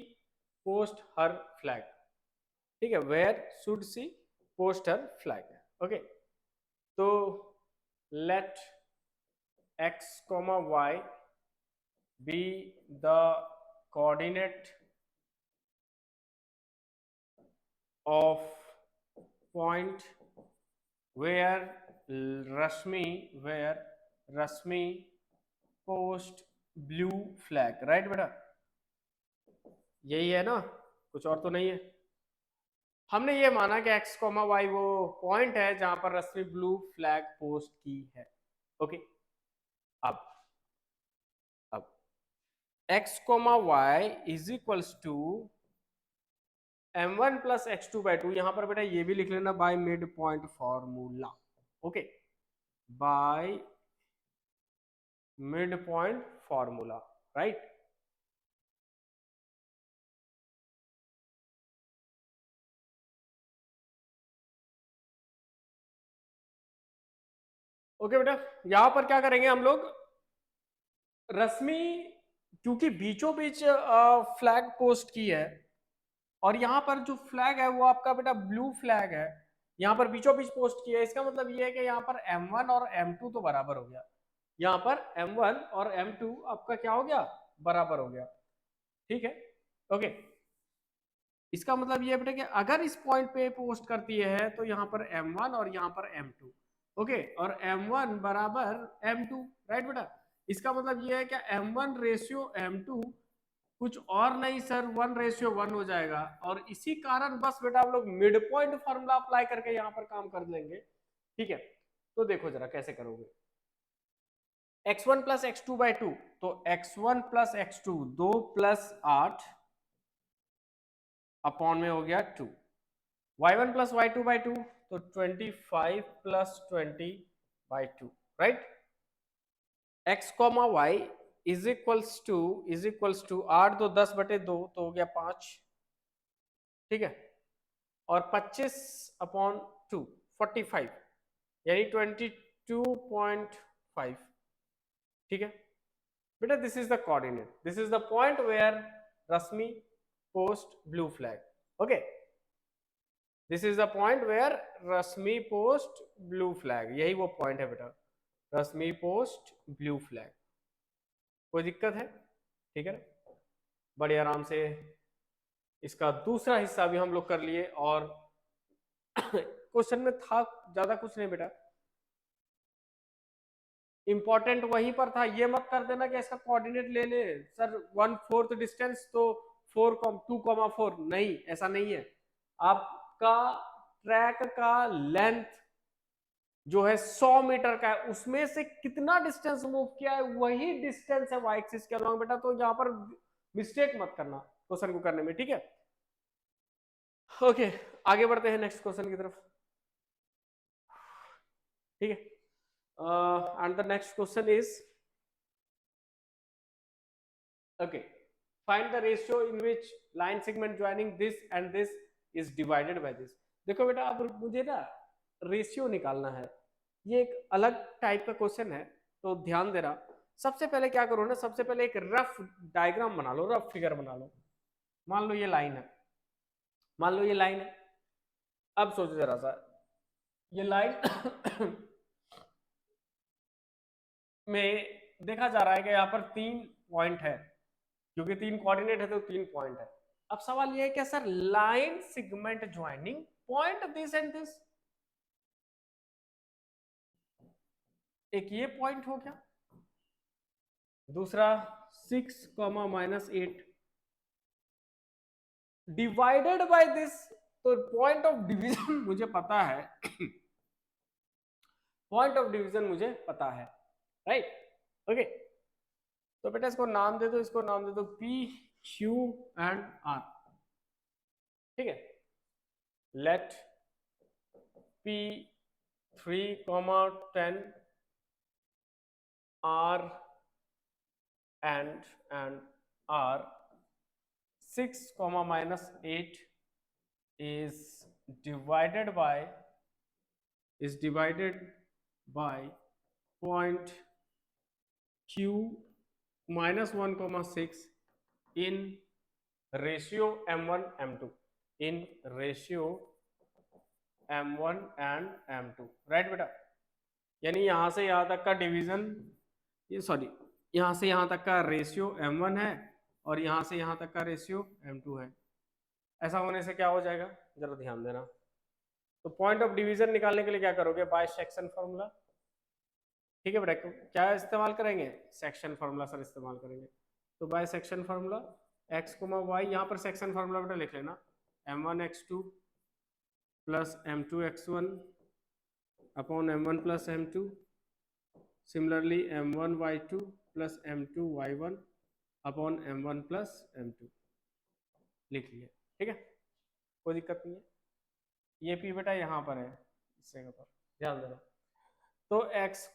post her flag, ठीक है, where should she post her flag, okay. तो let x comma y be the coordinate of point where Rashmi post blue flag, right बेटा, यही है ना, कुछ और तो नहीं है। हमने ये माना कि x कॉमा वाई वो पॉइंट है जहां पर रश्मि ब्लू फ्लैग पोस्ट की है, ओके। अब अब x comma Y is equals to m1 plus x2/2, यहां पर बेटा ये भी लिख लेना by mid point formula, okay, by mid point formula, right. Okay बेटा, यहां पर क्या करेंगे हम लोग, रश्मि क्योंकि बीचों बीच फ्लैग पोस्ट की है, और यहाँ पर जो फ्लैग है वो आपका बेटा ब्लू फ्लैग है, यहाँ पर बीचों बीच पोस्ट किया है, इसका मतलब ये है कि यहाँ पर m1 और m2 तो बराबर हो गया, यहाँ पर m1 और m2 आपका क्या हो गया, बराबर हो गया, ठीक है, ओके। इसका मतलब ये बेटा कि अगर इस पॉइंट पे पोस्ट करती है तो यहाँ पर m1 और यहाँ पर m2, ओके, और m1 बराबर m2, राइट बेटा। इसका मतलब ये है कि m1 रेशियो m2 कुछ और नहीं सर, 1:1 हो जाएगा, और इसी कारण बस बेटा हम लोग मिड पॉइंट फॉर्मूला अप्लाई करके यहाँ पर काम कर लेंगे, ठीक है। तो देखो जरा कैसे करोगे, x1 प्लस x2/2, तो x1 plus x2 2 plus 8 upon में हो गया 2, y1 प्लस y2/2, तो 25 plus 20/2, right. x comma Y is equals to 8 2 10/2, तो हो गया 5, ठीक है, और 25/2 45, यानी 22.5, ठीक है बेटा। This is the coordinate, this is the point where Rashmi post blue flag, okay. This is the point where Rashmi post blue flag, यही वो पॉइंट है बेटा, रश्मि पोस्ट ब्लू फ्लैग। कोई दिक्कत है? ठीक है ना, बड़े आराम से इसका दूसरा हिस्सा भी हम लोग कर लिए। और क्वेश्चन में था ज्यादा कुछ नहीं बेटा, इंपॉर्टेंट वहीं पर था। ये मत कर देना कि इसका कोऑर्डिनेट ले ले सर 1/4 डिस्टेंस तो 2,4, नहीं, ऐसा नहीं है। आपका ट्रैक का लेंथ जो है 100 मीटर का है, उसमें से कितना डिस्टेंस मूव किया है वही डिस्टेंस है वाई एक्सिस के अलॉन्ग बेटा। तो यहाँ पर मिस्टेक मत करना क्वेश्चन को करने में, ठीक है। ओके, आगे बढ़ते हैं नेक्स्ट क्वेश्चन की तरफ, ठीक है। And the next question is okay, find the ratio in which line segment joining this and this is divided by this। देखो बेटा, अब मुझे ना रेशियो निकालना है, ये एक अलग टाइप का क्वेश्चन है, तो ध्यान देना। सबसे पहले क्या करो ना, सबसे पहले एक रफ डायग्राम बना लो, रफ फिगर बना लो। मान लो ये लाइन है, मान लो ये लाइन है। अब सोचो जरा सा, ये लाइन में देखा जा रहा है कि यहाँ पर 3 पॉइंट है, क्योंकि 3 कोऑर्डिनेट है तो 3 पॉइंट है। अब सवाल ये है कि sir line segment joining point this and this, एक ये पॉइंट हो गया, दूसरा 6, -8 डिवाइडेड बाय दिस। तो पॉइंट ऑफ डिवीजन मुझे पता है पॉइंट ऑफ डिवीजन मुझे पता है, राइट। ओके, तो बेटा इसको नाम दे दो, इसको नाम दे दो P, Q एंड R, ठीक है। Let P3, 10 R and R 6, -8 is divided by point Q -1, 6 in ratio M1 M2, in ratio M1 and M2, right बेटा। यानी यहां से यहां तक का डिवीजन, ये सॉरी, यहां से यहां तक का रेशियो M1 है और यहां से यहां तक का रेशियो M2 है। ऐसा होने से क्या हो जाएगा, जरा ध्यान देना। तो पॉइंट ऑफ डिवीजन निकालने के लिए क्या करोगे, बाय सेक्शन फॉर्मूला, ठीक है बेटा। क्या इस्तेमाल करेंगे, सेक्शन फॉर्मूला सर इस्तेमाल करेंगे। तो by section formula x, y, यहाँ पर सेक्शन फॉर्मूला बेटा लिख लेना, M1x2 plus M2x1 upon M1 plus M2, similarly M1y2 plus M2y1 upon M1 plus M2, लिख लिया, ठीक है, कोई दिक्कत नहीं है। ये p बेटा यहाँ पर है, इस जगह पर ध्यान देना। तो x,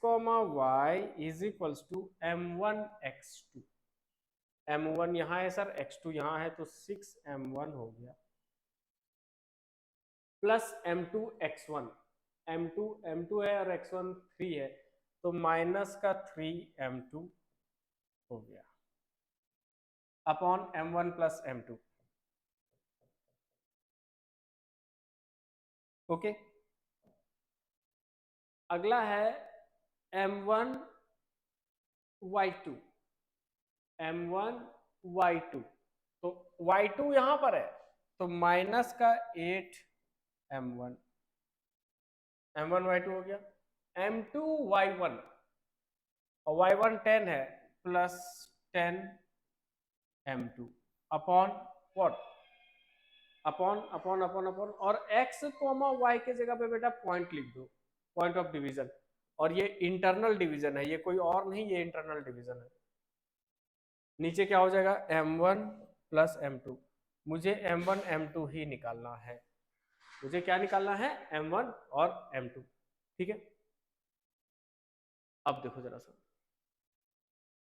y is equals to M1x2, M1 यहाँ है सर, x2 यहाँ है, तो 6M1 हो गया, प्लस M2x1, M2 है और x1 3 है, तो माइनस का 3M2 हो गया upon M1 plus M2, okay. अगला है M1y2, M1y2, तो y2 यहां पर है, तो माइनस का 8M1, M1y2 हो गया। M2y1 और y1 10 है, plus 10M2 upon what, upon upon upon upon, और x, y के जगह पे बेटा पॉइंट लिख दो, पॉइंट ऑफ डिवीजन। और ये इंटरनल डिवीजन है, ये कोई और नहीं, ये इंटरनल डिवीजन है। नीचे क्या हो जाएगा, M1 प्लस M2, मुझे M1 M2 ही निकालना है, मुझे क्या निकालना है, M1 और M2, ठीक है। अब देखो जरा सा,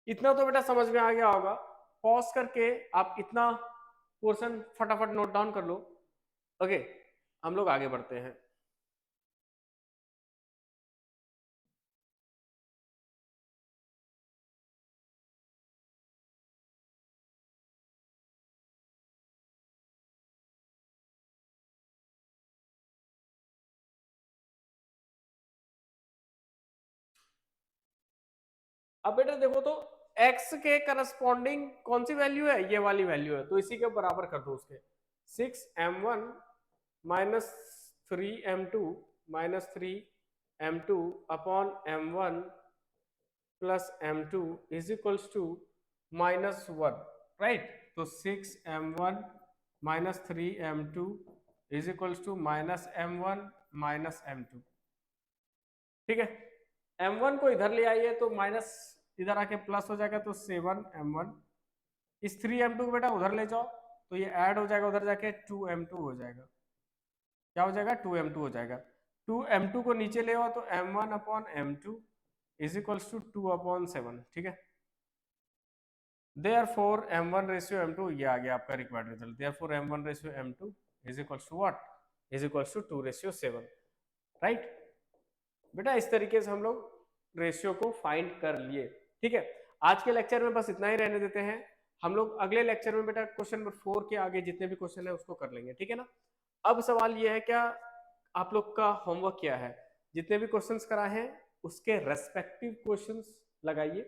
इतना तो बेटा समझ में आ गया होगा। पॉज करके आप इतना पोर्शन फटाफट नोट डाउन कर लो, ओके। हम लोग आगे बढ़ते हैं। अब बेटा देखो तो x के करस्पॉन्डिंग कौन सी वैल्यू है, ये वाली वैल्यू है, तो इसी के बराबर कर दो उसके 6m1 minus 3m2 minus 3m2 upon m1 plus m2 is equals to -1, right. तो 6m1 minus 3m2 is equals to -m1 minus m2, ठीक है। m1 को इधर ले आइए तो माइनस इधर आके प्लस हो जाएगा, तो 7m1, इस 3m2 को बेटा उधर ले जाओ तो ये ऐड हो जाएगा, उधर जाके 2m2 हो जाएगा, क्या हो जाएगा 2m2 हो जाएगा। 2m2 को नीचे ले आओ तो m1 upon m2 is equals to 2 upon 7, ठीक है। देयरफॉर m1 रेशियो m2, ये आ गया आपका required result. Therefore m1 ratio m2 is equals to what, is equals to 2 ratio 7, right. बेटा इस तरीके से हम लोग रेशियो को फाइंड कर लिए, ठीक है। आज के लेक्चर में बस इतना ही रहने देते हैं, हम लोग अगले लेक्चर में बेटा क्वेश्चन नंबर 4 के आगे जितने भी क्वेश्चन है उसको कर लेंगे, ठीक है ना। अब सवाल ये है, क्या आप लोग का होमवर्क क्या है, जितने भी क्वेश्चंस कराए हैं उसके रेस्पेक्टिव क्वेश्चंस लगाइए,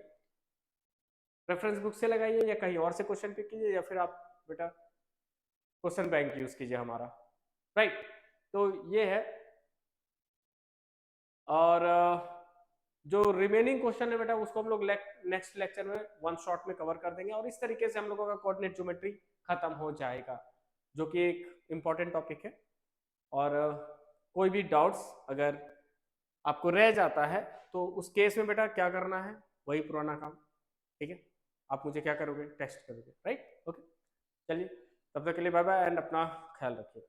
रेफरेंस बुक से लगाइए या कहीं और से क्वेश्चन पिक कीजिए, या फिर आप बेटा क्वेश्चन बैंक यूज कीजिए हमारा, राइट। तो ये है, और जो रिमेनिंग क्वेश्चन है बेटा उसको हम लोग नेक्स्ट लेक्चर में वन शॉट में कवर कर देंगे, और इस तरीके से हम लोगों का कोऑर्डिनेट ज्योमेट्री खत्म हो जाएगा, जो कि एक इम्पॉर्टेंट टॉपिक है। और कोई भी डाउट्स अगर आपको रह जाता है तो उस केस में बेटा क्या करना है, वही पुराना काम, ठीक है। आप मुझे क्या करोगे, टेस्ट करोगे, राइट। ओके, चलिए तब तक के लिए बाय बाय एंड अपना ख्याल रखिए।